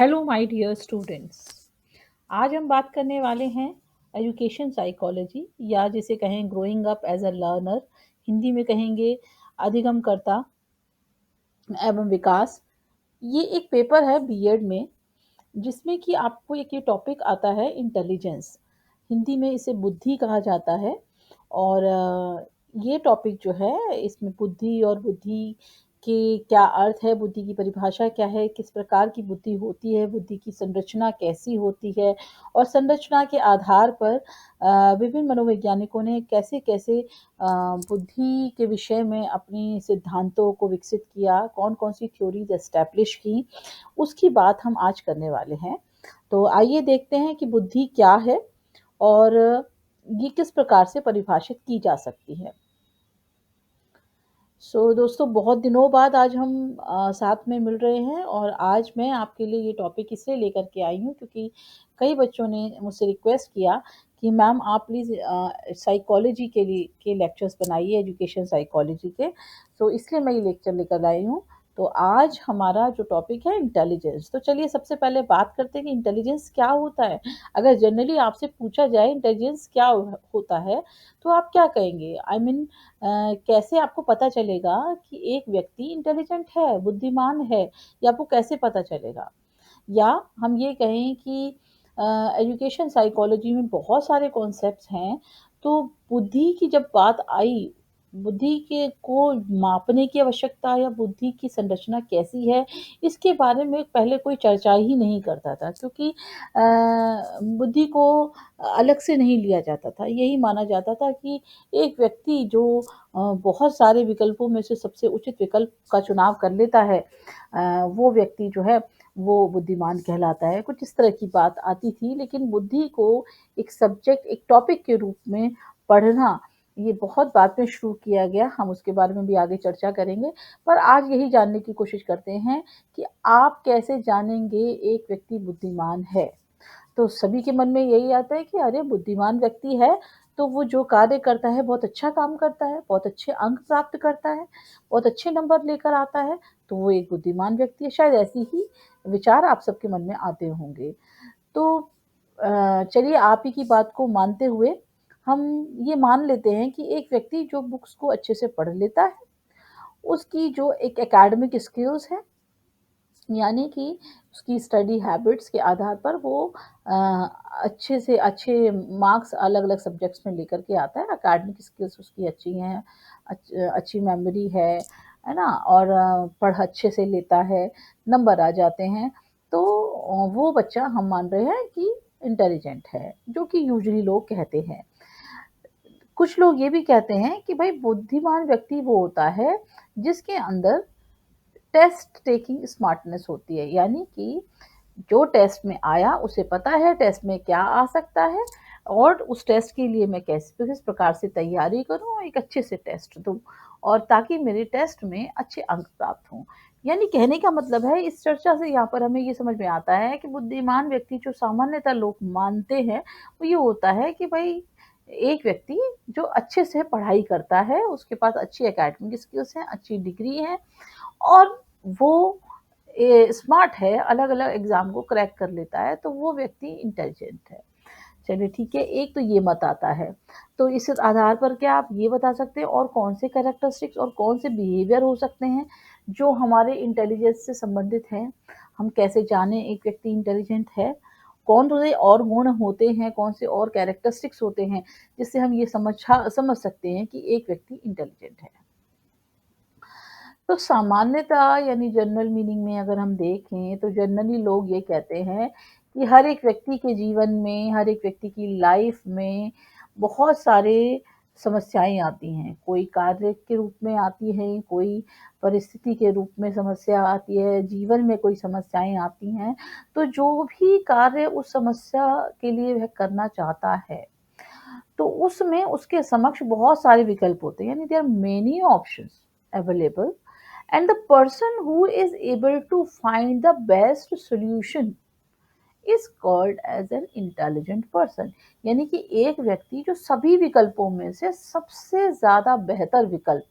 Hello my dear students. आज हम बात करने वाले हैं एजुकेशन साइकोलॉजी या जिसे कहें growing up as a learner. Hindi में कहेंगे अधिगमकर्ता एवं विकास। ये एक पेपर है बीएड में जिसमें कि आपको एक ये टॉपिक आता है इंटेलिजेंस। हिंदी में इसे बुद्धि कहा जाता है। और ये टॉपिक जो है इसमें बुद्धि और बुद्धि के क्या अर्थ है, बुद्धि की परिभाषा क्या है, किस प्रकार की बुद्धि होती है, बुद्धि की संरचना कैसी होती है और संरचना के आधार पर विभिन्न मनोवैज्ञानिकों ने कैसे-कैसे बुद्धि के विषय में अपनी सिद्धांतों को विकसित किया, कौन-कौन सी थ्योरीज़ एस्टैब्लिश की, उसकी बात हम आज करने वाले हैं। तो आइए देखते हैं कि बुद्धि क्या है और ये किस प्रकार से परिभाषित की जा सकती है। दोस्तों, बहुत दिनों बाद आज हम साथ में मिल रहे हैं और आज मैं आपके लिए ये टॉपिक इसलिए लेकर के आई हूँ क्योंकि कई बच्चों ने मुझसे रिक्वेस्ट किया कि मैम आप प्लीज़ साइकोलॉजी के लेक्चर्स बनाइए, एजुकेशन साइकोलॉजी के। तो इसलिए मैं ये लेक्चर लेकर आई हूँ। तो आज हमारा जो टॉपिक है इंटेलिजेंस। तो चलिए सबसे पहले बात करते हैं कि इंटेलिजेंस क्या होता है। अगर जनरली आपसे पूछा जाए इंटेलिजेंस क्या होता है, तो आप क्या कहेंगे? आई मीन कैसे आपको पता चलेगा कि एक व्यक्ति इंटेलिजेंट है, बुद्धिमान है, या आपको कैसे पता चलेगा? या हम ये कहें कि एजुकेशन साइकोलॉजी में बहुत सारे कॉन्सेप्ट्स हैं, तो बुद्धि की जब बात आई, बुद्धि के को मापने की आवश्यकता या बुद्धि की संरचना कैसी है, इसके बारे में पहले कोई चर्चा ही नहीं करता था क्योंकि बुद्धि को अलग से नहीं लिया जाता था। यही माना जाता था कि एक व्यक्ति जो बहुत सारे विकल्पों में से सबसे उचित विकल्प का चुनाव कर लेता है, वो व्यक्ति जो है वो बुद्धिमान कहलाता है। कुछ इस तरह की बात आती थी, लेकिन बुद्धि को एक सब्जेक्ट, एक टॉपिक के रूप में पढ़ना, ये बहुत बाद में शुरू किया गया। हम उसके बारे में भी आगे चर्चा करेंगे। पर आज यही जानने की कोशिश करते हैं कि आप कैसे जानेंगे एक व्यक्ति बुद्धिमान है? तो सभी के मन में यही आता है कि अरे बुद्धिमान व्यक्ति है, तो वो जो कार्य करता है बहुत अच्छा काम करता है, बहुत अच्छे अंक प्राप्त करता है, बहुत अच्छे नंबर लेकर आता है, तो वो एक बुद्धिमान व्यक्ति है। शायद ऐसी ही विचार आप सबके मन में आते होंगे। तो चलिए आप ही की बात को मानते हुए हम ये मान लेते हैं कि एक व्यक्ति जो बुक्स को अच्छे से पढ़ लेता है, उसकी जो एक एकेडमिक स्किल्स है, यानी कि उसकी स्टडी हैबिट्स के आधार पर वो अ, अच्छे से अच्छे मार्क्स अलग-अलग सब्जेक्ट्स में लेकर के आता है। एकेडमिक स्किल्स उसकी अच्छी हैं, अच्छी मेमोरी है ना? और पढ़ अच्छे से लेता है, नंबर आ जाते हैं, तो वो बच्चा हम मान रहे हैं कि इंटेलिजेंट है, जो कि यूजुअली लोग कहते हैं। कुछ लोग ये भी कहते हैं कि भाई बुद्धिमान व्यक्ति वो होता है जिसके अंदर टेस्ट टेकिंग स्मार्टनेस होती है, यानी कि जो टेस्ट में आया उसे पता है टेस्ट में क्या आ सकता है और उस टेस्ट के लिए मैं किस प्रकार से तैयारी करूं और एक अच्छे से टेस्ट दूं और ताकि मेरे टेस्ट में अच्छे अंक प्राप्त हों। यानी कहने का मतलब है इस चर्चा से यहाँ पर हमें ये समझ में आता है कि बुद्धिमान व्यक्ति जो सामान्यतः लोग मानते हैं वो ये होता है कि भाई एक व्यक्ति जो अच्छे से पढ़ाई करता है, उसके पास अच्छी एकेडमिक स्किल्स हैं, अच्छी डिग्री है और वो स्मार्ट है, अलग-अलग एग्ज़ाम को क्रैक कर लेता है, तो वो व्यक्ति इंटेलिजेंट है। चलिए ठीक है, एक तो ये मत आता है। तो इस आधार पर क्या आप ये बता सकते हैं और कौन से कैरेक्टरिस्टिक्स और कौन से बिहेवियर हो सकते हैं, जो हमारे इंटेलिजेंस से संबंधित हैं? हम कैसे जानें एक व्यक्ति इंटेलिजेंट है? कौन से और गुण होते हैं, कौन से और कैरेक्टरिस्टिक्स होते हैं, जिससे हम ये समझ सकते हैं कि एक व्यक्ति इंटेलिजेंट है? तो सामान्यतः यानी जनरल मीनिंग में अगर हम देखें तो जनरली लोग ये कहते हैं कि हर एक व्यक्ति के जीवन में, हर एक व्यक्ति की लाइफ में बहुत सारे समस्याएँ आती हैं। कोई कार्य के रूप में आती है, कोई परिस्थिति के रूप में समस्या आती है, जीवन में कोई समस्याएँ आती हैं। तो जो भी कार्य उस समस्या के लिए वह करना चाहता है, तो उसमें उसके समक्ष बहुत सारे विकल्प होते हैं, यानी there are many options available and the person who is able to find the best solution is called as an intelligent person। यानी कि एक व्यक्ति जो सभी विकल्पों में से सबसे ज़्यादा बेहतर विकल्प,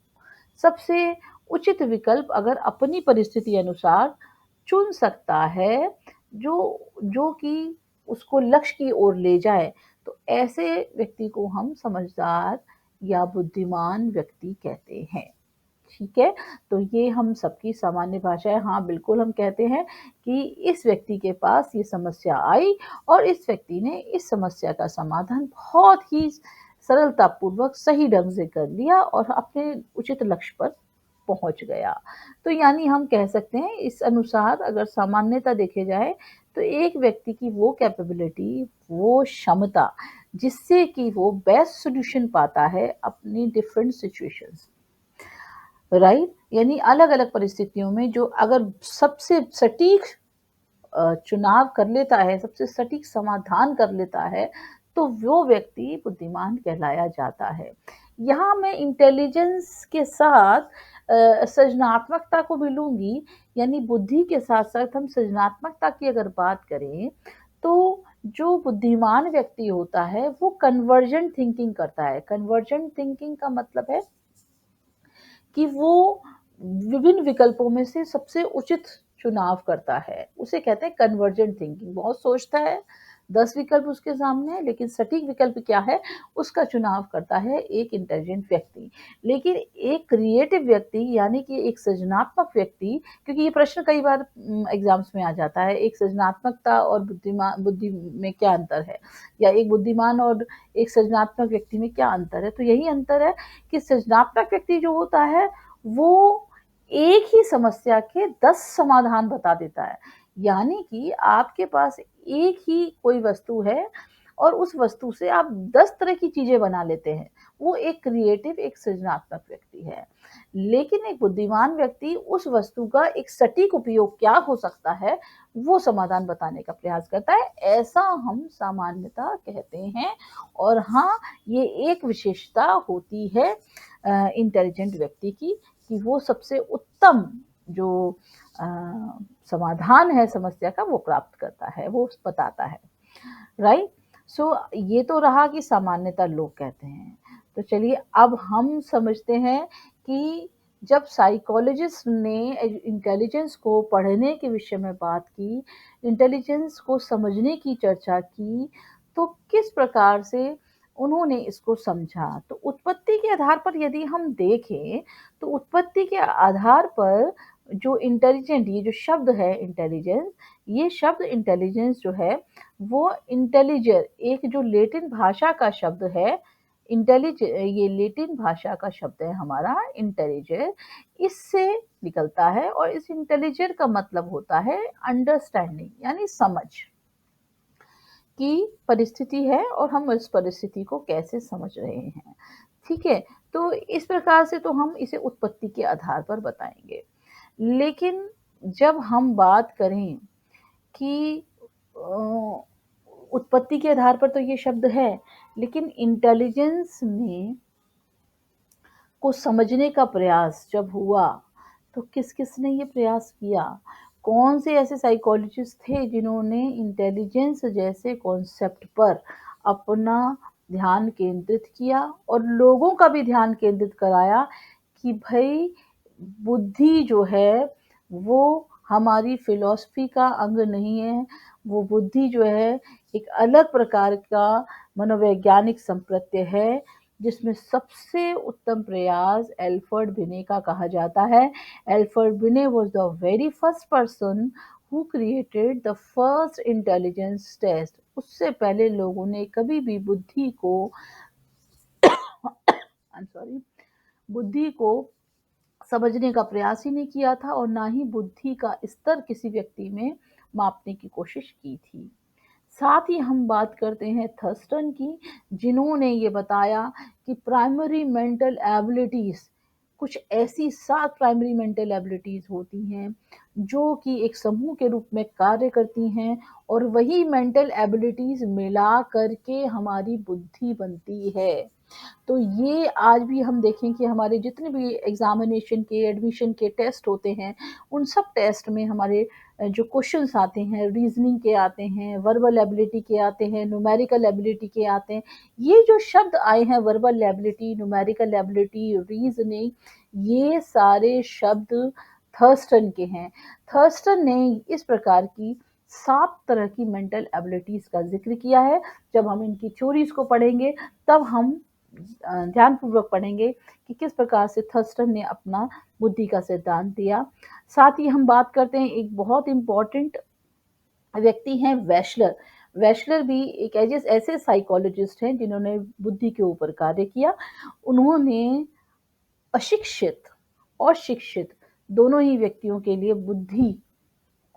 सबसे उचित विकल्प अगर अपनी परिस्थिति अनुसार चुन सकता है, जो जो कि उसको लक्ष्य की ओर ले जाए, तो ऐसे व्यक्ति को हम समझदार या बुद्धिमान व्यक्ति कहते हैं। ठीक है? तो ये हम सबकी सामान्य भाषा है। हाँ, बिल्कुल हम कहते हैं कि इस व्यक्ति के पास ये समस्या आई और इस व्यक्ति ने इस समस्या का समाधान बहुत ही सरलतापूर्वक सही ढंग से कर लिया और अपने उचित लक्ष्य पर पहुँच गया। तो यानी हम कह सकते हैं इस अनुसार अगर सामान्यता देखे जाए तो एक व्यक्ति की वो कैपेबिलिटी, वो क्षमता जिससे कि वो बेस्ट सॉल्यूशन पाता है अपनी डिफरेंट सिचुएशंस, राइट? यानी अलग-अलग परिस्थितियों में जो अगर सबसे सटीक चुनाव कर लेता है, सबसे सटीक समाधान कर लेता है, तो वो व्यक्ति बुद्धिमान कहलाया जाता है। यहाँ मैं इंटेलिजेंस के साथ सृजनात्मकता को भी लूँगी, यानी बुद्धि के साथ-साथ हम सृजनात्मकता की अगर बात करें, तो जो बुद्धिमान व्यक्ति होता है, वो कन्वर्जेंट थिंकिंग करता है। कन्वर्जेंट थिंकिंग का मतलब है कि वो विभिन्न विकल्पों में से सबसे उचित चुनाव करता है। उसे कहते हैं कन्वर्जेंट थिंकिंग। बहुत सोचता है, 10 विकल्प उसके सामने है, लेकिन सटीक विकल्प क्या है, उसका चुनाव करता है एक इंटेलिजेंट व्यक्ति। लेकिन एक क्रिएटिव व्यक्ति यानी कि एक सृजनात्मक व्यक्ति, क्योंकि ये प्रश्न कई बार एग्ज़ाम्स में आ जाता है, एक सृजनात्मकता और बुद्धि में क्या अंतर है? या एक बुद्धिमान और एक सृजनात्मक व्यक्ति में क्या अंतर है? तो यही अंतर है कि सृजनात्मक व्यक्ति जो होता है, वो एक ही समस्या के 10 समाधान बता देता है। यानी कि आपके पास एक ही कोई वस्तु है और उस वस्तु से आप 10 तरह की चीज़ें बना लेते हैं। वो एक क्रिएटिव, एक सृजनात्मक व्यक्ति है। लेकिन एक बुद्धिमान व्यक्ति उस वस्तु का एक सटीक उपयोग क्या हो सकता है, वो समाधान बताने का प्रयास करता है। ऐसा हम सामान्यतः कहते हैं और हाँ, ये एक विशेषता होती है इंटेलिजेंट व्यक्ति की कि वो सबसे उत्तम जो अ, समाधान है समस्या का वो प्राप्त करता है, वो बताता है, राइट? सो ये तो रहा कि सामान्यतः लोग कहते हैं। तो चलिए अब हम समझते हैं कि जब साइकोलॉजिस्ट ने इंटेलिजेंस को पढ़ने के विषय में बात की, इंटेलिजेंस को समझने की चर्चा की, तो किस प्रकार से उन्होंने इसको समझा। तो उत्पत्ति के आधार पर यदि हम देखें, तो उत्पत्ति के आधार पर जो इंटेलिजेंट ये जो शब्द है इंटेलिजेंस, ये शब्द इंटेलिजेंस जो है वो इंटेलिजर एक जो लैटिन भाषा का शब्द है, ये लैटिन भाषा का शब्द है हमारा इंटेलिजर, इससे निकलता है और इस इंटेलिजर का मतलब होता है अंडरस्टैंडिंग यानी समझ की परिस्थिति है और हम इस परिस्थिति को कैसे समझ रहे हैं। ठीक है? तो इस प्रकार से तो हम इसे उत्पत्ति के आधार पर बताएँगे। लेकिन जब हम बात करें कि अ, उत्पत्ति के आधार पर तो ये शब्द है, लेकिन इंटेलिजेंस में को समझने का प्रयास जब हुआ, तो किस-किस ने ये प्रयास किया? कौन से ऐसे साइकोलॉजिस्ट थे जिन्होंने इंटेलिजेंस जैसे कॉन्सेप्ट पर अपना ध्यान केंद्रित किया और लोगों का भी ध्यान केंद्रित कराया कि भई बुद्धि जो है, वो हमारी फ़िलॉसफ़ी का अंग नहीं है, वो बुद्धि जो है एक अलग प्रकार का मनोवैज्ञानिक संप्रत्यय है, जिसमें सबसे उत्तम प्रयास एल्फ्रेड बिने का कहा जाता है। Alfred Binet was the very first person who created the first intelligence test. उससे पहले लोगों ने कभी भी बुद्धि को आई एम सॉरी बुद्धि को समझने का प्रयास ही नहीं किया था और ना ही बुद्धि का स्तर किसी व्यक्ति में मापने की कोशिश की थी। साथ ही हम बात करते हैं थर्स्टन की, जिन्होंने ये बताया कि प्राइमरी मेंटल एबिलिटीज़ कुछ ऐसी 7 प्राइमरी मेंटल एबिलिटीज़ होती हैं, जो कि एक समूह के रूप में कार्य करती हैं और वही मेंटल एबिलिटीज़ मिला कर के हमारी बुद्धि बनती है। तो ये आज भी हम देखें कि हमारे जितने भी एग्ज़ामिनेशन के, एडमिशन के टेस्ट होते हैं, उन सब टेस्ट में हमारे जो क्वेश्चन्स आते हैं, रीज़निंग के आते हैं, वर्बल एबिलिटी के आते हैं, न्यूमेरिकल एबिलिटी के आते हैं। ये जो शब्द आए हैं verbal ability, numerical ability, reasoning, ये सारे शब्द थर्स्टन के हैं। थर्स्टन ने इस प्रकार की 7 तरह की मेंटल एबिलिटीज़ का ज़िक्र किया है। जब हम इनकी थ्योरीज़ को पढ़ेंगे तब हम ध्यानपूर्वक पढ़ेंगे कि किस प्रकार से थर्स्टन ने अपना बुद्धि का सिद्धांत दिया। साथ ही हम बात करते हैं एक बहुत इम्पोर्टेंट व्यक्ति हैं वेशलर। वेशलर भी एक ऐसे साइकोलॉजिस्ट हैं जिन्होंने बुद्धि के ऊपर कार्य किया। उन्होंने अशिक्षित और शिक्षित दोनों ही व्यक्तियों के लिए बुद्धि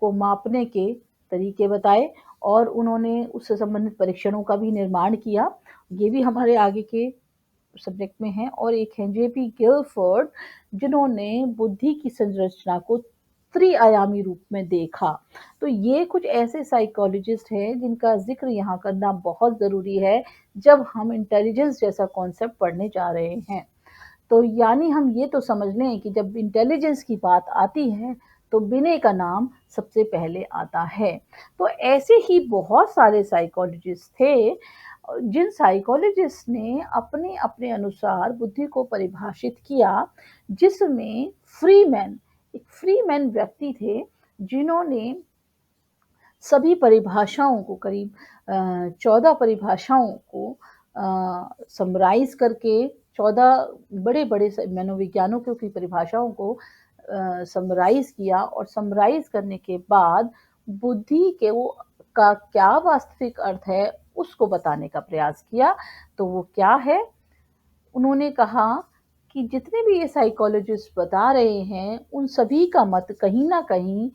को मापने के तरीके बताए और उन्होंने उससे संबंधित परीक्षणों का भी निर्माण किया। ये भी हमारे आगे के सब्जेक्ट में है। और एक हैं जेपी गिलफोर्ड जिन्होंने बुद्धि की संरचना को त्रिआयामी रूप में देखा। तो ये कुछ ऐसे साइकोलॉजिस्ट हैं जिनका ज़िक्र यहाँ करना बहुत ज़रूरी है जब हम इंटेलिजेंस जैसा कॉन्सेप्ट पढ़ने जा रहे हैं। तो यानी हम ये तो समझ लें कि जब इंटेलिजेंस की बात आती है तो बिने का नाम सबसे पहले आता है। तो ऐसे ही बहुत सारे साइकोलॉजिस्ट थे जिन साइकोलॉजिस्ट ने अपने अपने अनुसार बुद्धि को परिभाषित किया, जिसमें फ्रीमैन एक फ्रीमैन व्यक्ति थे जिन्होंने सभी परिभाषाओं को करीब 14 परिभाषाओं को समराइज़ करके 14 बड़े-बड़े मनोविज्ञानकों की परिभाषाओं को समराइज़ किया और समराइज़ करने के बाद बुद्धि के वो का क्या वास्तविक अर्थ है, उसको बताने का प्रयास किया। तो वो क्या है? उन्होंने कहा कि जितने भी ये साइकोलॉजिस्ट बता रहे हैं, उन सभी का मत कहीं न कहीं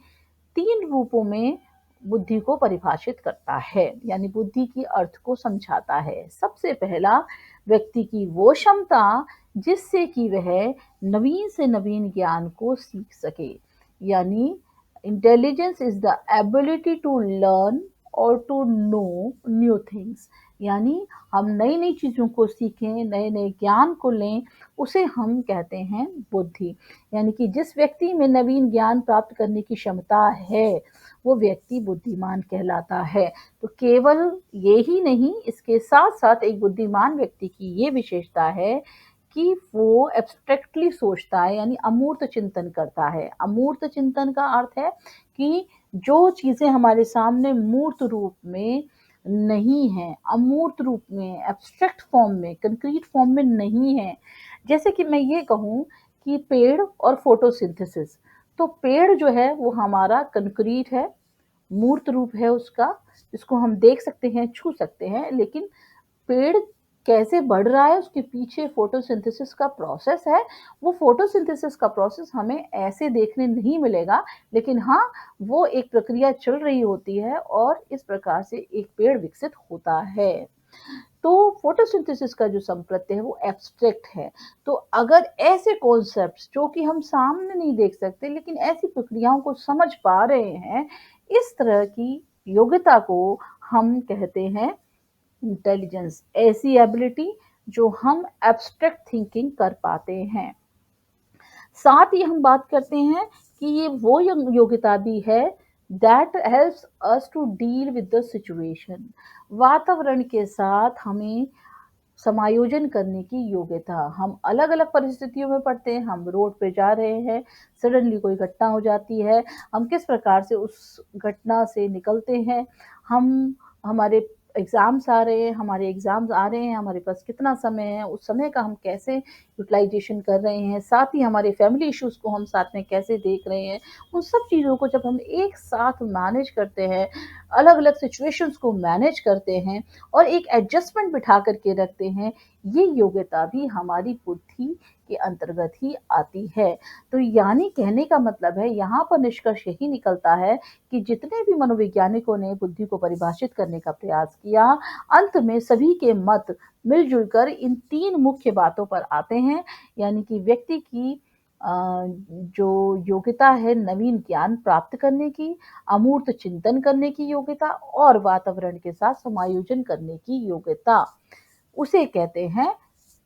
3 रूपों में बुद्धि को परिभाषित करता है, यानी बुद्धि की अर्थ को समझाता है। सबसे पहला, व्यक्ति की वो क्षमता जिससे कि वह नवीन से नवीन ज्ञान को सीख सके, यानी intelligence is the ability to learn और टू नो न्यू थिंग्स, यानी हम नई-नई चीज़ों को सीखें, नए-नए ज्ञान को लें, उसे हम कहते हैं बुद्धि। यानी कि जिस व्यक्ति में नवीन ज्ञान प्राप्त करने की क्षमता है, वो व्यक्ति बुद्धिमान कहलाता है। तो केवल ये ही नहीं, इसके साथ-साथ एक बुद्धिमान व्यक्ति की ये विशेषता है कि वो एब्स्ट्रैक्टली सोचता है, यानी अमूर्त चिंतन करता है। अमूर्त चिंतन का अर्थ है कि जो चीज़ें हमारे सामने मूर्त रूप में नहीं हैं, अमूर्त रूप में, एब्स्ट्रैक्ट फॉर्म में, कंक्रीट फॉर्म में नहीं है। जैसे कि मैं ये कहूँ कि पेड़ और फोटोसिंथेसिस, तो पेड़ जो है वो हमारा कंक्रीट है, मूर्त रूप है उसका, जिसको हम देख सकते हैं, छू सकते हैं, लेकिन पेड़ कैसे बढ़ रहा है उसके पीछे फोटोसिंथेसिस का प्रोसेस है। वो फोटोसिंथेसिस का प्रोसेस हमें ऐसे देखने नहीं मिलेगा, लेकिन हाँ, वो एक प्रक्रिया चल रही होती है और इस प्रकार से एक पेड़ विकसित होता है। तो फोटोसिंथेसिस का जो संप्रत्यय है वो एब्स्ट्रैक्ट है। तो अगर ऐसे कॉन्सेप्ट्स जो कि हम सामने नहीं देख सकते लेकिन ऐसी प्रक्रियाओं को समझ पा रहे हैं, इस तरह की योग्यता को हम कहते हैं इंटेलिजेंस। ऐसी एबिलिटी जो हम एब्स्ट्रैक्ट थिंकिंग कर पाते हैं। साथ ही हम बात करते हैं कि ये वो योग्यता भी है that helps us to deal with the situation. वातावरण के साथ हमें समायोजन करने की योग्यता। हम अलग-अलग परिस्थितियों में पड़ते हैं, हम रोड पे जा रहे हैं, सडनली कोई घटना हो जाती है, हम किस प्रकार से उस घटना से निकलते हैं, हम हमारे एग्ज़ाम्स आ रहे हैं, हमारे एग्ज़ाम्स आ रहे हैं, हमारे पास कितना समय है, उस समय का हम कैसे यूटिलाइज़ेशन कर रहे हैं, साथ ही हमारे फैमिली इश्यूज़ को हम साथ में कैसे देख रहे हैं, उन सब चीज़ों को जब हम एक साथ मैनेज करते हैं, अलग-अलग सिचुएशंस को मैनेज करते हैं और एक एडजस्टमेंट बिठा कर के रखते हैं, ये योग्यता भी हमारी बुद्धि के अंतर्गत ही आती है। तो यानी कहने का मतलब है यहाँ पर निष्कर्ष यही निकलता है कि जितने भी मनोवैज्ञानिकों ने बुद्धि को परिभाषित करने का प्रयास किया, अंत में सभी के मत मिल-जुल कर इन 3 मुख्य बातों पर आते हैं, यानी कि व्यक्ति की अ, जो योग्यता है नवीन ज्ञान प्राप्त करने की, अमूर्त चिंतन करने की योग्यता और वातावरण के साथ समायोजन करने की योग्यता, उसे कहते हैं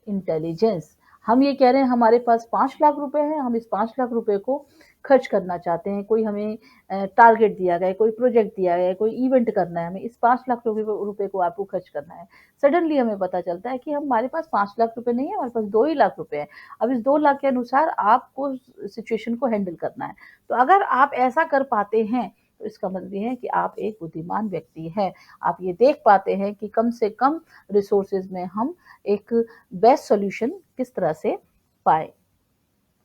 इंटेलिजेंस। हम ये कह रहे हैं हमारे पास 5 लाख रुपए हैं, हम इस 5 लाख रुपए को खर्च करना चाहते हैं। कोई हमें टारगेट दिया गया है, कोई प्रोजेक्ट दिया गया है, कोई इवेंट करना है, हमें इस 5 लाख रुपए को आपको खर्च करना है। सडनली हमें पता चलता है कि हमारे पास 5 लाख रुपए नहीं है, हमारे पास 2 ही लाख रुपए हैं। अब इस 2 लाख के अनुसार आपको सिचुएशन को हैंडल करना है। तो अगर आप ऐसा कर पाते हैं, तो इसका मतलब ये है कि आप एक बुद्धिमान व्यक्ति हैं। आप ये देख पाते हैं कि कम से कम रिसोर्सेज़ में हम एक बेस्ट सॉल्यूशन किस तरह से पाएँ।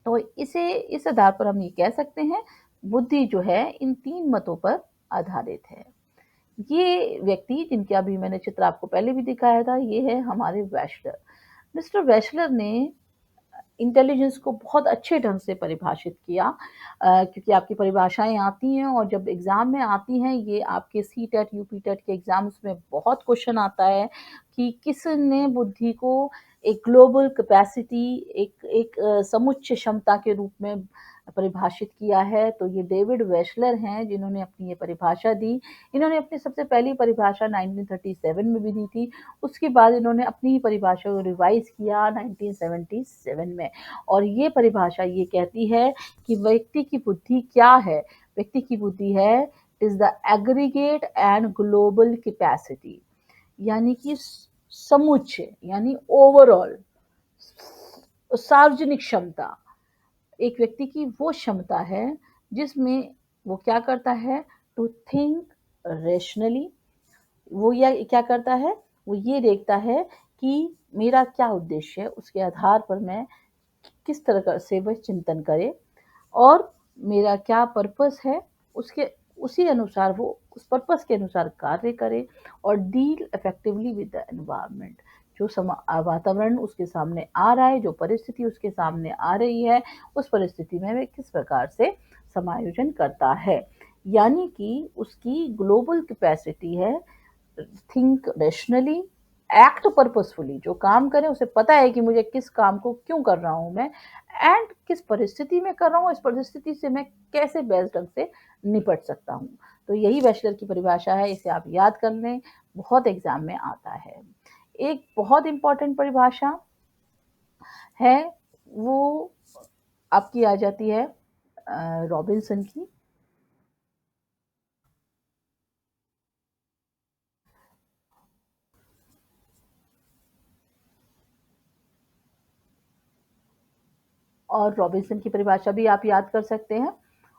तो इसे इस आधार पर हम ये कह सकते हैं, बुद्धि जो है इन 3 मतों पर आधारित है। ये व्यक्ति जिनके अभी मैंने चित्र आपको पहले भी दिखाया था, ये है हमारे वेशलर। मिस्टर वेशलर ने इंटेलिजेंस को बहुत अच्छे ढंग से परिभाषित किया, क्योंकि आपकी परिभाषाएँ आती हैं और जब एग्ज़ाम में आती हैं, ये आपके सीटेट, यूपीटेट के एग्ज़ाम्स में बहुत क्वेश्चन आता है कि किसने बुद्धि को एक ग्लोबल कैपेसिटी, एक समुच्च क्षमता के रूप में परिभाषित किया है। तो ये डेविड वेशलर हैं जिन्होंने अपनी ये परिभाषा दी। इन्होंने अपनी सबसे पहली परिभाषा 1937 में भी दी थी। उसके बाद इन्होंने अपनी ही परिभाषा को रिवाइज़ किया 1977 में, और ये परिभाषा ये कहती है कि व्यक्ति की बुद्धि क्या है? व्यक्ति की बुद्धि है, is the aggregate and global capacity, यानी कि समुच्चय, यानी ओवरऑल सार्वजनिक क्षमता। एक व्यक्ति की वो क्षमता है जिसमें वो क्या करता है, टू थिंक रैशनली। वो या क्या करता है, वो ये देखता है कि मेरा क्या उद्देश्य है, उसके आधार पर मैं किस तरह का से वह चिंतन करे, और मेरा क्या पर्पस है, उसके उसी अनुसार वो उस पर्पस के अनुसार कार्य करे और deal effectively with the environment. जो वातावरण उसके सामने आ रहा है, जो परिस्थिति उसके सामने आ रही है, उस परिस्थिति में वह किस प्रकार से समायोजन करता है। यानी कि उसकी ग्लोबल कैपेसिटी है, थिंक रैशनली, एक्ट पर्पसफुली। जो काम करे उसे पता है कि मुझे किस काम को क्यों कर रहा हूँ मैं, एंड किस परिस्थिति में कर रहा हूँ, इस परिस्थिति से मैं कैसे बेस्ट ढंग से निपट सकता हूँ। तो यही बैचलर की परिभाषा है, इसे आप याद कर लें, बहुत एग्जाम में आता है। एक बहुत इंपॉर्टेंट परिभाषा है, वो आपकी आ जाती है रॉबिन्सन की। और रॉबिन्सन की परिभाषा भी आप याद कर सकते हैं।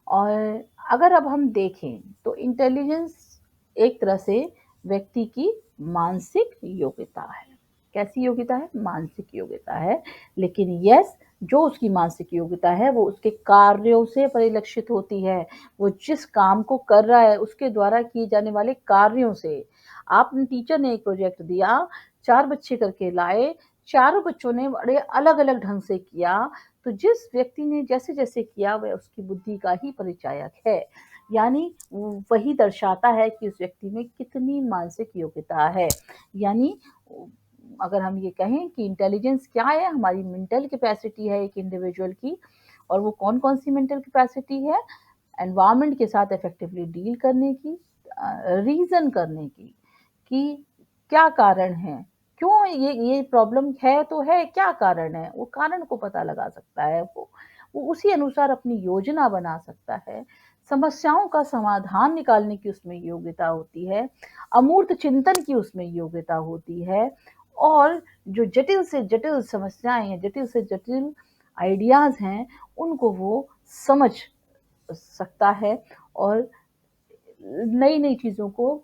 और अगर अब हम देखें तो इंटेलिजेंस एक तरह से व्यक्ति की मानसिक योग्यता है। कैसी योग्यता है? मानसिक योग्यता है। लेकिन यस, जो उसकी मानसिक योग्यता है वो उसके कार्यों से परिलक्षित होती है। वो जिस काम को कर रहा है उसके द्वारा किए जाने वाले कार्यों से। आपने टीचर ने एक प्रोजेक्ट दिया, 4 बच्चे करके लाए, चारों बच्चों ने बड़े अलग-अलग ढंग से किया, तो जिस व्यक्ति ने जैसे-जैसे किया वह उसकी बुद्धि का ही परिचायक है। यानी वही दर्शाता है कि उस व्यक्ति में कितनी मानसिक योग्यता है। यानी अगर हम ये कहें कि इंटेलिजेंस क्या है, हमारी मेंटल कैपेसिटी है एक इंडिविजुअल की, और वो कौन-कौन सी मेंटल कैपेसिटी है? एनवायरनमेंट के साथ इफेक्टिवली डील करने की, रीज़न करने की, कि क्या कारण है? क्यों ये प्रॉब्लम है तो है, क्या कारण है? वो कारण को पता लगा सकता है वो। वो उसी अनुसार अपनी योजना बना सकता है। समस्याओं का समाधान निकालने की उसमें योग्यता होती है। अमूर्त चिंतन की उसमें योग्यता होती है, और जो जटिल से जटिल समस्याएँ हैं, जटिल से जटिल आइडियाज़ हैं, उनको वो समझ सकता है और नई-नई चीज़ों को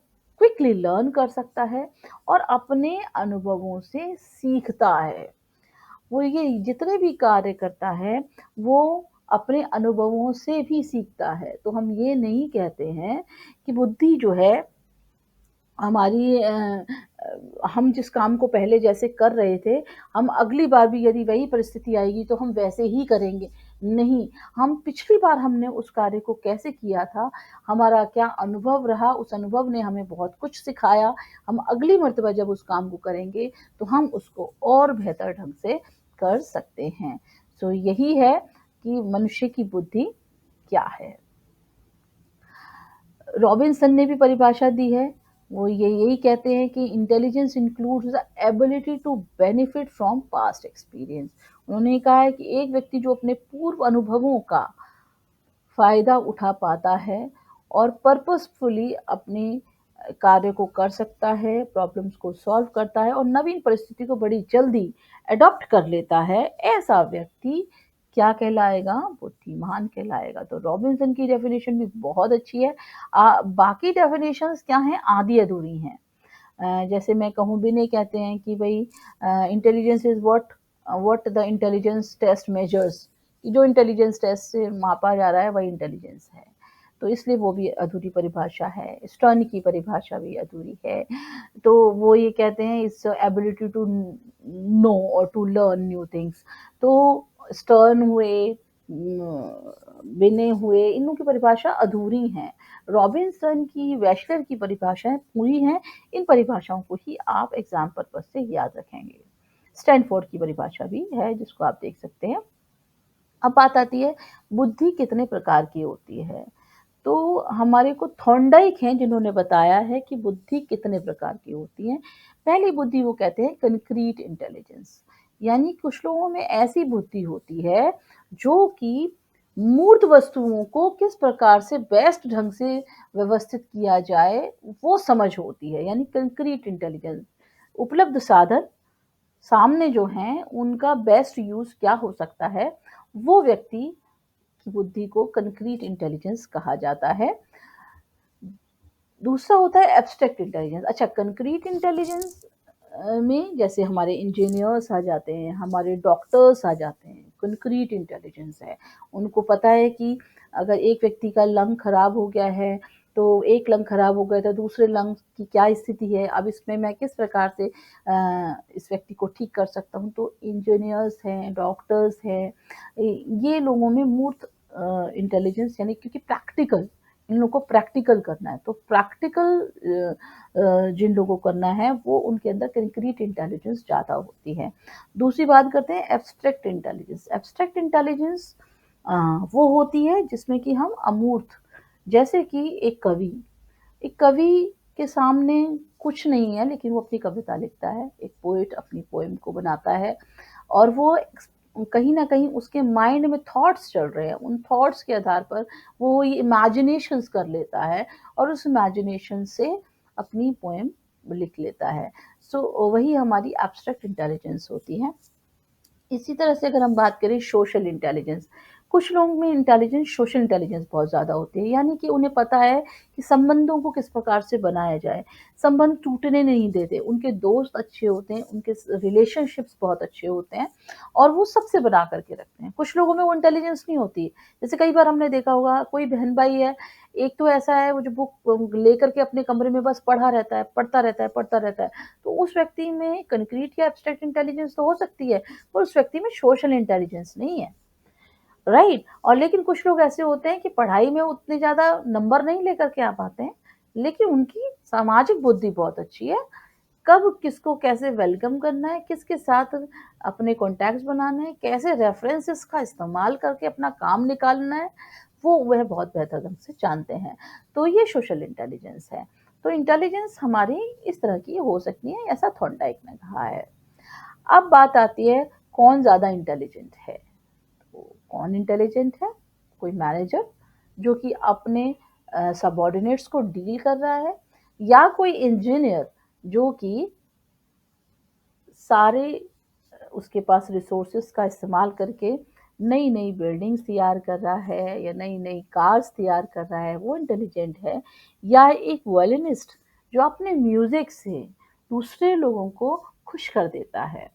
क्विकली लर्न कर सकता है और अपने अनुभवों से सीखता है। वो ये जितने भी कार्य करता है, वो अपने अनुभवों से भी सीखता है। तो हम ये नहीं कहते हैं कि बुद्धि जो है हमारी हम जिस काम को पहले जैसे कर रहे थे, हम अगली बार भी यदि वही परिस्थिति आएगी तो हम वैसे ही करेंगे। नहीं, हम पिछली बार हमने उस कार्य को कैसे किया था, हमारा क्या अनुभव रहा, उस अनुभव ने हमें बहुत कुछ सिखाया। हम अगली मर्तबा जब उस काम को करेंगे, तो हम उसको और बेहतर ढंग से कर सकते हैं। सो यही है कि मनुष्य की बुद्धि क्या है। रॉबिन्सन ने भी परिभाषा दी है। वो यही कहते हैं कि intelligence includes the ability to benefit from past experience. उन्होंने कहा है कि एक व्यक्ति जो अपने पूर्व अनुभवों का फ़ायदा उठा पाता है और पर्पसफुली अपने कार्य को कर सकता है, प्रॉब्लम्स को सॉल्व करता है और नवीन परिस्थिति को बड़ी जल्दी एडॉप्ट कर लेता है, ऐसा व्यक्ति क्या कहलाएगा? बुद्धिमान कहलाएगा। तो रॉबिन्सन की डेफिनेशन भी बहुत अच्छी है। बाकी डेफिनेशंस क्या हैं? आधी-अधूरी हैं। जैसे मैं कहूँ विनय कहते हैं कि भई intelligence is what the intelligence test measures, जो इंटेलिजेंस टेस्ट से मापा जा रहा है वही इंटेलिजेंस है। तो इसलिए वो भी अधूरी परिभाषा है। स्टर्न की परिभाषा भी अधूरी है। तो वो ये कहते हैं इट्स एबिलिटी टू नो और टू लर्न न्यू थिंग्स। तो स्टर्न हुए, विनय हुए, इन लोगों की परिभाषा अधूरी हैं। रॉबिन्सन की, वेशलर की परिभाषाएँ पूरी हैं। इन परिभाषाओं को ही आप एग्ज़ाम पर्पज़ से याद रखेंगे। स्टैनफोर्ड की परिभाषा भी है जिसको आप देख सकते हैं। अब बात आती है बुद्धि कितने प्रकार की होती है। तो हमारे को थॉर्नडाइक हैं जिन्होंने बताया है कि बुद्धि कितने प्रकार की होती है। पहली बुद्धि वो कहते हैं कंक्रीट इंटेलिजेंस, यानी कुछ लोगों में ऐसी बुद्धि होती है जो कि मूर्त वस्तुओं को किस प्रकार से बेस्ट ढंग से व्यवस्थित किया जाए वो समझ होती है, यानी कंक्रीट इंटेलिजेंस। उपलब्ध साधन सामने जो हैं उनका बेस्ट यूज़ क्या हो सकता है, वो व्यक्ति की बुद्धि को कंक्रीट इंटेलिजेंस कहा जाता है। दूसरा होता है एब्स्ट्रैक्ट इंटेलिजेंस। अच्छा, कंक्रीट इंटेलिजेंस में जैसे हमारे इंजीनियर्स आ जाते हैं, हमारे डॉक्टर्स आ जाते हैं, कंक्रीट इंटेलिजेंस है। उनको पता है कि अगर एक व्यक्ति का लंग खराब हो गया है, तो एक लंग खराब हो गया तो दूसरे लंग की क्या स्थिति है, अब इसमें मैं किस प्रकार से इस व्यक्ति को ठीक कर सकता हूँ। तो इंजीनियर्स हैं, डॉक्टर्स हैं, ये लोगों में मूर्त इंटेलिजेंस, यानी क्योंकि प्रैक्टिकल, इन लोगों को प्रैक्टिकल करना है, तो प्रैक्टिकल जिन लोगों को करना है वो उनके अंदर कंक्रीट इंटेलिजेंस ज़्यादा होती है। दूसरी बात करते हैं एब्स्ट्रैक्ट इंटेलिजेंस। एब्स्ट्रैक्ट इंटेलिजेंस वो होती है जिसमें कि हम अमूर्त, जैसे कि एक कवि के सामने कुछ नहीं है लेकिन वो अपनी कविता लिखता है, एक पोएट अपनी पोएम को बनाता है और वो कहीं न कहीं उसके माइंड में थॉट्स चल रहे हैं, उन थॉट्स के आधार पर वो ये इमेजिनेशंस कर लेता है और उस इमेजिनेशन से अपनी पोएम लिख लेता है। सो वही हमारी एब्स्ट्रैक्ट इंटेलिजेंस होती है। इसी तरह से अगर हम बात करें सोशल इंटेलिजेंस, कुछ लोगों में इंटेलिजेंस, सोशल इंटेलिजेंस बहुत ज़्यादा होती है, यानी कि उन्हें पता है कि संबंधों को किस प्रकार से बनाया जाए, संबंध टूटने नहीं देते, उनके दोस्त अच्छे होते हैं, उनके रिलेशनशिप्स बहुत अच्छे होते हैं और वो सबसे बना करके रखते हैं। कुछ लोगों में वो इंटेलिजेंस नहीं होती, जैसे कई बार हमने देखा होगा कोई बहन भाई है, एक तो ऐसा है वो जो बुक लेकर के अपने कमरे में बस पढ़ा रहता है, पढ़ता रहता है, पढ़ता रहता है, तो उस व्यक्ति में कंक्रीट या एब्स्ट्रैक्ट इंटेलिजेंस तो हो सकती है, पर उस व्यक्ति में सोशल इंटेलिजेंस नहीं है, राइट? और लेकिन कुछ लोग ऐसे होते हैं कि पढ़ाई में उतने ज़्यादा नंबर नहीं लेकर के आ पाते हैं, लेकिन उनकी सामाजिक बुद्धि बहुत अच्छी है। कब किसको कैसे वेलकम करना है, किसके साथ अपने कॉन्टैक्ट्स बनाने हैं, कैसे रेफरेंसेस का इस्तेमाल करके अपना काम निकालना है, वो वह बहुत बेहतर ढंग से जानते हैं। तो ये सोशल इंटेलिजेंस है। तो इंटेलिजेंस हमारी इस तरह की हो सकती है, ऐसा थॉर्नडाइक ने कहा है। अब बात आती है कौन ज़्यादा इंटेलिजेंट है। तो कौन इंटेलिजेंट है? कोई मैनेजर जो कि अपने सबऑर्डिनेट्स को डील कर रहा है, या कोई इंजीनियर जो कि सारे उसके पास रिसोर्सेस का इस्तेमाल करके नई-नई बिल्डिंग्स तैयार कर रहा है या नई-नई कार्स तैयार कर रहा है, वो इंटेलिजेंट है। या एक वॉयलिनिस्ट जो अपने म्यूज़िक से दूसरे लोगों को खुश कर देता है।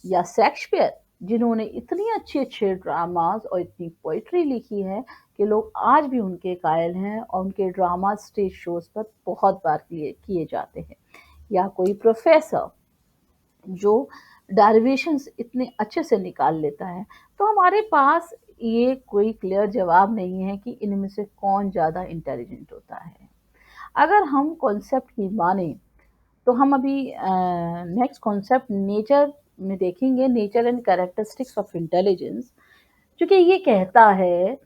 या शेक्सपियर जिन्होंने इतनी अच्छे-अच्छे ड्रामास और इतनी पोएट्री लिखी है कि लोग आज भी उनके कायल हैं और उनके ड्रामा स्टेज शोज़ पर बहुत बार किए जाते हैं। या कोई प्रोफ़ेसर जो डेरिवेशंस इतने अच्छे से निकाल लेता है। तो हमारे पास ये कोई क्लियर जवाब नहीं है कि इनमें से कौन ज़्यादा इंटेलिजेंट होता है। अगर हम कॉन्सेप्ट की मानें तो हम अभी नेक्स्ट कॉन्सेप्ट नेचर में देखेंगे, nature and characteristics of intelligence, जो कि ये कहता है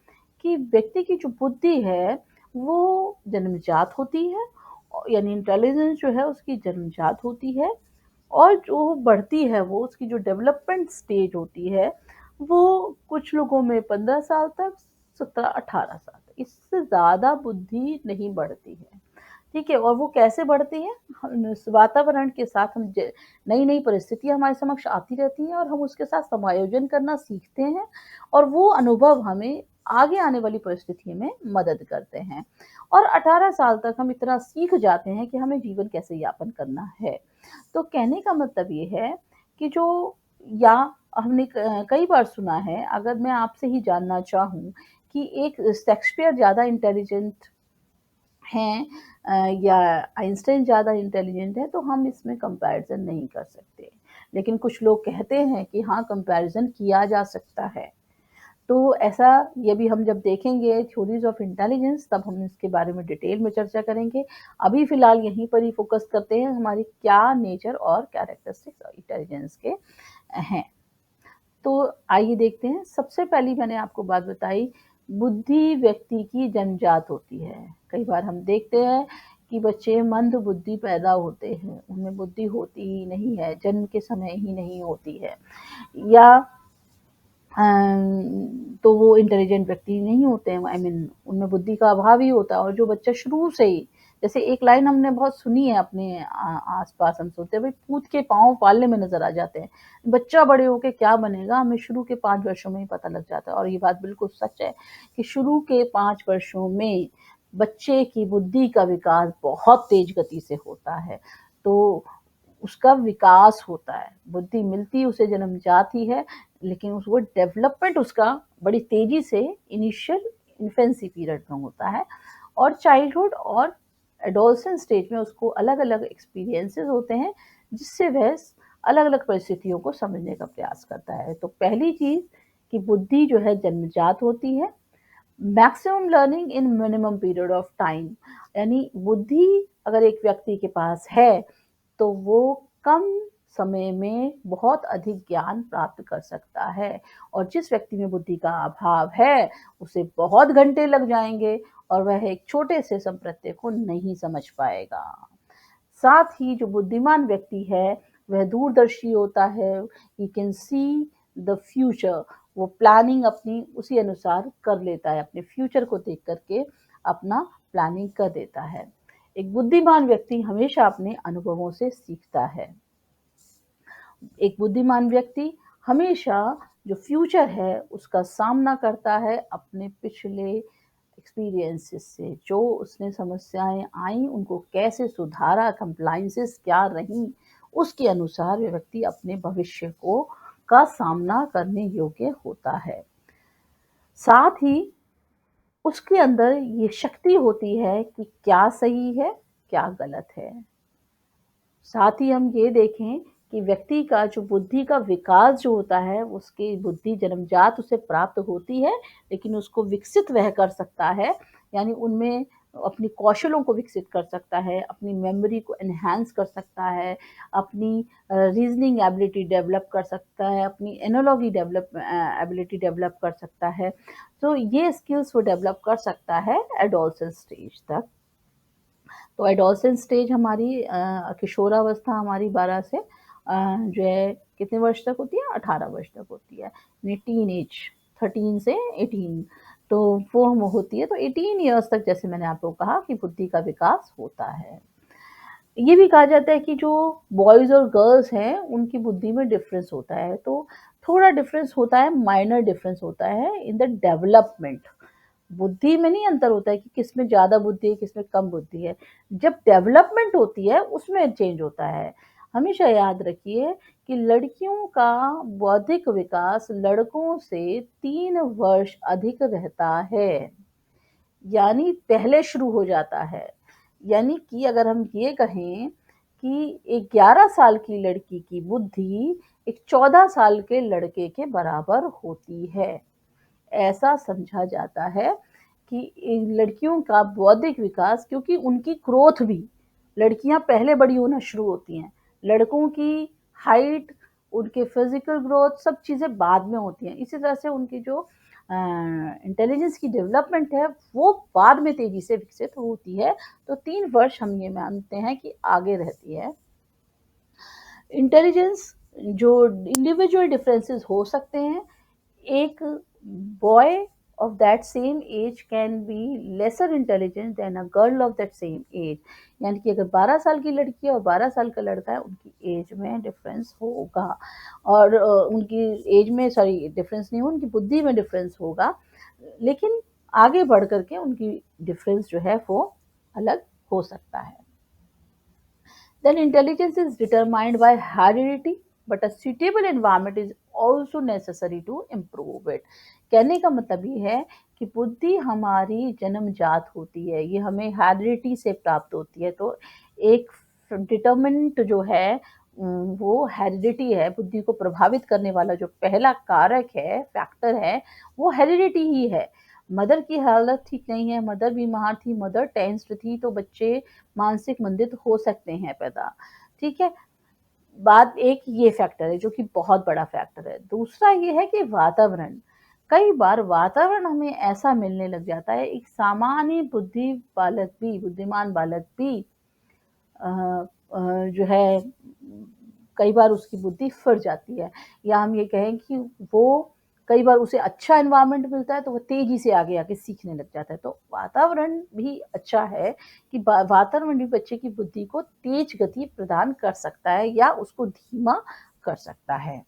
कि व्यक्ति की जो बुद्धि है वो जन्मजात होती है, यानी इंटेलिजेंस जो है उसकी जन्मजात होती है और जो बढ़ती है वो उसकी जो डेवलपमेंट स्टेज होती है वो कुछ लोगों में 15 साल तक, 17-18 साल तक, इससे ज़्यादा बुद्धि नहीं बढ़ती है। ठीक है, और वो कैसे बढ़ती है? वातावरण के साथ हम ज नई-नई परिस्थितियाँ हमारे समक्ष आती रहती हैं और हम उसके साथ समायोजन करना सीखते हैं और वो अनुभव हमें आगे आने वाली परिस्थितियों में मदद करते हैं। और 18 साल तक हम इतना सीख जाते हैं कि हमें जीवन कैसे यापन करना है। तो कहने का मतलब ये है कि जो या हमने कई बार सुना है, अगर मैं आपसे ही जानना चाहूँ कि एक शेक्सपियर ज़्यादा इंटेलिजेंट हैं या आइंस्टाइन ज़्यादा इंटेलिजेंट है, तो हम इसमें कंपैरिज़न नहीं कर सकते। लेकिन कुछ लोग कहते हैं कि हाँ, कंपैरिज़न किया जा सकता है। तो ऐसा ये भी हम जब देखेंगे थ्योरीज़ ऑफ इंटेलिजेंस, तब हम इसके बारे में डिटेल में चर्चा करेंगे। अभी फ़िलहाल यहीं पर ही फ़ोकस करते हैं हमारी क्या नेचर और कैरेक्टरिस्टिक्स इंटेलिजेंस के हैं। तो आइए देखते हैं, सबसे पहली मैंने आपको बात बताई, बुद्धि व्यक्ति की जन्मजात होती है। कई बार हम देखते हैं कि बच्चे मंद बुद्धि पैदा होते हैं, उनमें बुद्धि होती ही नहीं है, जन्म के समय ही नहीं होती है या तो वो इंटेलिजेंट व्यक्ति नहीं होते हैं, आई मीन उनमें बुद्धि का अभाव ही होता है और जो बच्चा शुरू से ही, जैसे एक लाइन हमने बहुत सुनी है अपने आस-पास, हम सोचते हैं भई पूत के पाँव पालने में नज़र आ जाते हैं। बच्चा बड़े होके क्या बनेगा हमें शुरू के 5 वर्षों में ही पता लग जाता है और ये बात बिल्कुल सच है कि शुरू के 5 वर्षों में बच्चे की बुद्धि का विकास बहुत तेज़ गति से होता है। तो उसका विकास होता है, बुद्धि मिलती उसे जन्मजात ही है, लेकिन उस वो डेवलपमेंट उसका बड़ी तेज़ी से इनिशियल इन्फेंसी पीरियड में होता है और चाइल्डहुड और एडोलसेंस स्टेज में उसको अलग-अलग एक्सपीरियंसेस होते हैं, जिससे वह अलग-अलग परिस्थितियों को समझने का प्रयास करता है। तो पहली चीज़ कि बुद्धि जो है जन्मजात होती है, maximum learning in minimum period of time, यानी बुद्धि अगर एक व्यक्ति के पास है, तो वो कम समय में बहुत अधिक ज्ञान प्राप्त कर सकता है और जिस व्यक्ति में बुद्धि का अभाव है, उसे बहुत घंटे लग जाएँगे और वह एक छोटे से संप्रत्यय को नहीं समझ पाएगा। साथ ही जो बुद्धिमान व्यक्ति है, वह दूरदर्शी होता है, he can see the future, वो प्लानिंग अपनी उसी अनुसार कर लेता है, अपने फ्यूचर को देख कर के अपना प्लानिंग कर देता है। एक बुद्धिमान व्यक्ति हमेशा अपने अनुभवों से सीखता है। एक बुद्धिमान व्यक्ति हमेशा जो फ्यूचर है, उसका सामना करता है अपने पिछले एक्सपीरियंसेस से, जो उसने समस्याएँ आईं, उनको कैसे सुधारा, कंप्लायंसेस क्या रहीं, उसके अनुसार वो व्यक्ति अपने भविष्य को का सामना करने योग्य होता है। साथ ही उसके अंदर ये शक्ति होती है कि क्या सही है, क्या गलत है। साथ ही हम ये देखें कि व्यक्ति का जो बुद्धि का विकास जो होता है, उसकी बुद्धि जन्मजात उसे प्राप्त होती है, लेकिन उसको विकसित वह कर सकता है, यानी उनमें अपनी कौशलों को विकसित कर सकता है, अपनी मेमोरी को एनहांस कर सकता है, अपनी रीज़निंग एबिलिटी डेवलप कर सकता है, अपनी एनालॉजी एबिलिटी डेवलप कर सकता है। तो ये स्किल्स वो डेवलप कर सकता है एडोलसेंस स्टेज तक। तो एडोलसेंस स्टेज हमारी किशोरावस्था हमारी 12 से जो है कितने वर्ष तक होती है? 18 वर्ष तक होती है। यानी टीन एज 13 से 18, तो वो हम होती है, तो 18 इयर्स तक जैसे मैंने आपको कहा कि बुद्धि का विकास होता है। ये भी कहा जाता है कि जो बॉयज़ और गर्ल्स हैं, उनकी बुद्धि में डिफ़रेंस होता है, तो थोड़ा डिफ़रेंस होता है, माइनर डिफ़रेंस होता है इन द डेवलपमेंट। बुद्धि में नहीं अंतर होता है कि किसमें ज़्यादा बुद्धि है, किसमें कम बुद्धि है। जब डेवलपमेंट होती है, उसमें चेंज होता है। हमेशा याद रखिए कि लड़कियों का बौद्धिक विकास लड़कों से 3 वर्ष अधिक रहता है, यानी पहले शुरू हो जाता है। यानी कि अगर हम ये कहें कि एक 11 साल की लड़की की बुद्धि एक 14 साल के लड़के के बराबर होती है। ऐसा समझा जाता है कि इन लड़कियों का बौद्धिक विकास, क्योंकि उनकी ग्रोथ भी, लड़कियां पहले बड़ी होना शुरू होती हैं, लड़कों की हाइट, उनके फिजिकल ग्रोथ सब चीज़ें बाद में होती हैं। इसी तरह से उनकी जो इंटेलिजेंस की डेवलपमेंट है वो बाद में तेज़ी से विकसित होती है, तो 3 वर्ष हम ये मानते हैं कि आगे रहती है। इंटेलिजेंस जो इंडिविजुअल डिफरेंसेस हो सकते हैं, एक boy of that same age can be lesser intelligent than a girl of that same age. यानी कि अगर 12 साल की लड़की है और 12 साल का लड़का है, उनकी एज में डिफरेंस होगा और उनकी एज में सॉरी डिफरेंस नहीं हो, उनकी बुद्धि में डिफरेंस होगा, लेकिन आगे बढ़ कर के उनकी डिफरेंस जो है वो अलग हो सकता है। Then intelligence is determined by heredity, but a suitable environment is also necessary to improve it. कहने का मतलब ये है कि बुद्धि हमारी जन्मजात होती है, ये हमें हेरिडिटी से प्राप्त होती है। तो एक डिटरमिनेंट जो है वो हेरिडिटी है। बुद्धि को प्रभावित करने वाला जो पहला कारक है, फैक्टर है, वो हेरिडिटी ही है। मदर की हालत ठीक नहीं है, मदर बीमार थी, मदर टेंस्ड थी, तो बच्चे मानसिक मंदित हो सकते हैं पैदा, ठीक है? बात एक ये फैक्टर है जो कि बहुत बड़ा फैक्टर है। दूसरा ये है कि वातावरण, कई बार वातावरण हमें ऐसा मिलने लग जाता है, एक सामान्य बुद्धिमान बालक भी अ जो है कई बार उसकी बुद्धि फट जाती है, या हम ये कहें कि वो कई बार उसे अच्छा एनवायरनमेंट मिलता है तो वो तेज़ी से आगे सीखने लग जाता है। तो वातावरण भी अच्छा है कि वातावरण भी बच्चे की बुद्धि को तेज गति प्रदान कर सकता है या उसको धीमा कर सकता है।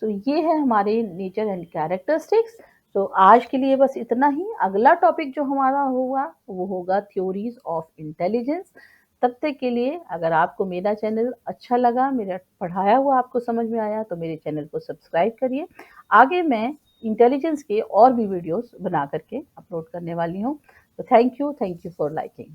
सो ये है हमारे नेचर एंड कैरेक्टरिस्टिक्स। तो आज के लिए बस इतना ही। अगला टॉपिक जो हमारा होगा वो होगा थ्योरीज ऑफ इंटेलिजेंस। तब तक के लिए अगर आपको मेरा चैनल अच्छा लगा, मेरा पढ़ाया हुआ आपको समझ में आया, तो मेरे चैनल को सब्सक्राइब करिए। आगे मैं इंटेलिजेंस के और भी वीडियोस बना करके अपलोड करने वाली हूँ। तो थैंक यू फॉर लाइकिंग।